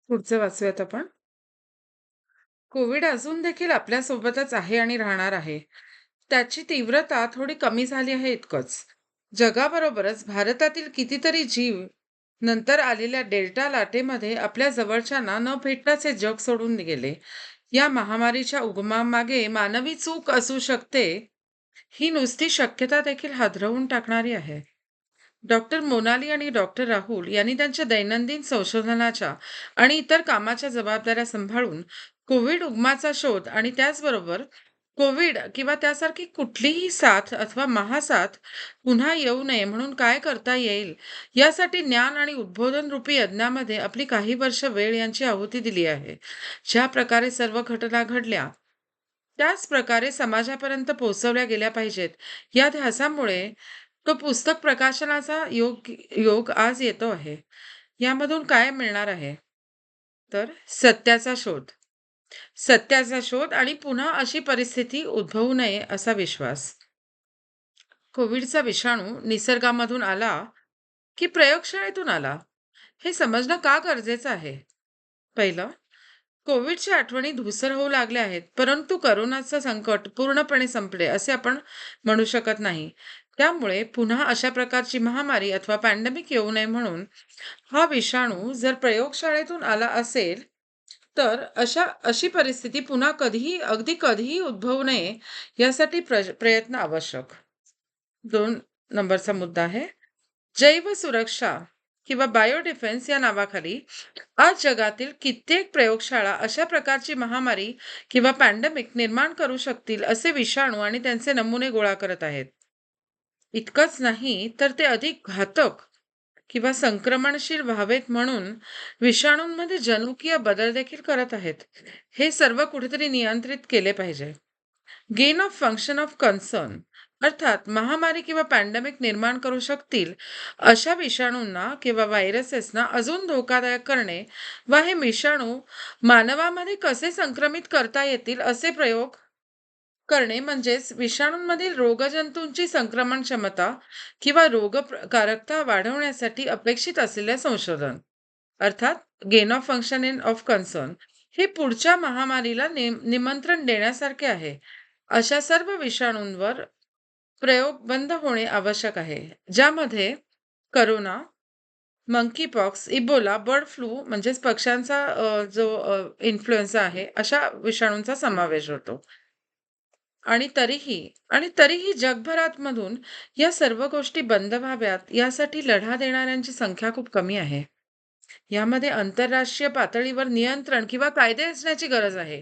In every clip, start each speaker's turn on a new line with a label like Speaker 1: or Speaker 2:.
Speaker 1: पुढचं वाचूयात आपण. कोविड अजून देखील आपल्यासोबतच आहे आणि राहणार आहे. त्याची तीव्रता थोडी कमी झाली आहे इतकंच. जगाबरोबरच भारतातील कितीतरी जीव नंतर आलेल्या डेल्टा लाटेमध्ये आपल्या जवळच्यांना न भेटण्याचे जग सोडून गेले. या महामारीच्या उगमामागे मानवी चूक असू शकते, ही नुसती शक्यता देखील हादरवून टाकणारी आहे. डॉक्टर मोनाली आणि डॉक्टर राहुल यांनी त्यांच्या दैनंदिन संशोधनाच्या आणि इतर कामाच्या जबाबदाऱ्या सांभाळून कोविड उगमाचा शोध आणि त्याचबरोबर कोविड किंवा त्यासारखी कुठलीही साथ अथवा महासाथ पुन्हा येऊ नये म्हणून काय करता येईल यासाठी ज्ञान आणि उद्बोधन रूपी यज्ञामध्ये आपली काही वर्ष वेळ यांची आहुती दिली आहे. ज्या प्रकारे सर्व घटना घडल्या त्याच प्रकारे समाजापर्यंत पोहोचवल्या गेल्या पाहिजेत या ध्यासामुळे तो पुस्तक प्रकाशनाचा योग योग आज येतो आहे. यामधून काय मिळणार आहे? तर सत्याचा शोध आणि पुन्हा अशी परिस्थिती उद्भवू नये असा विश्वास. कोविडचा विषाणू निसर्गामधून आला की प्रयोगशाळेतून आला, हे समजणं का गरजेचं आहे? पहिलं, कोविडच्या आठवणी धूसर होऊ लागल्या आहेत, परंतु करोनाचं संकट पूर्णपणे संपले असे आपण म्हणू शकत नाही. त्यामुळे पुन्हा अशा प्रकारची महामारी अथवा पॅन्डेमिक येऊ नये म्हणून हा विषाणू जर प्रयोगशाळेतून आला असेल, तर अशी परिस्थिती पुन्हा कधीही, अगदी कधीही उद्भवू नये यासाठी प्रयत्न आवश्यक. 2 नंबरचा मुद्दा आहे, जैव सुरक्षा किंवा बायो डिफेन्स या नावाखाली आज जगातील कित्येक प्रयोगशाळा अशा प्रकारची महामारी किंवा पॅन्डेमिक निर्माण करू शकतील असे विषाणू आणि त्यांचे नमुने गोळा करत आहेत. इतकंच नाही तर ते अधिक घातक किंवा संक्रमणशील व्हावेत म्हणून विषाणूंमध्ये जनुकीय बदल देखील करत आहेत. हे सर्व कुठेतरी नियंत्रित केले पाहिजे. Gain of function of concern अर्थात महामारी किंवा पॅन्डेमिक निर्माण करू शकतील अशा विषाणूंना किंवा व्हायरसेसना अजून धोकादायक करणे व हे विषाणू मानवामध्ये कसे संक्रमित करता येतील असे प्रयोग करणे म्हणजेच विषाणूंमधील रोगजंतूंची संक्रमण क्षमता किंवा रोगकारकता वाढवण्यासाठी अपेक्षित असलेले संशोधन, अर्थात gain of function in of concern, हे पुढच्या महामारीला निमंत्रण देण्यासारखे आहे. अशा सर्व विषाणूंवर प्रयोग बंद होणे आवश्यक आहे, ज्यामध्ये corona, monkey pox, Ebola, bird flu म्हणजेच पक्ष्यांचा जो इन्फ्लुएन्झा आहे, अशा विषाणूंचा समावेश होतो. आणि तरीही तरीही जगभरात मधून या सर्व गोष्टी बंद व्हाव्यात यासाठी लढा देणाऱ्यांची संख्या खूप कमी आहे. यामध्ये आंतरराष्ट्रीय पातळीवर नियंत्रण किंवा कायदे असण्याची गरज आहे.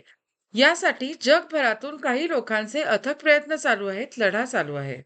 Speaker 1: यासाठी जगभरातून काही लोकांचे अथक प्रयत्न चालू आहेत, लढा चालू आहे.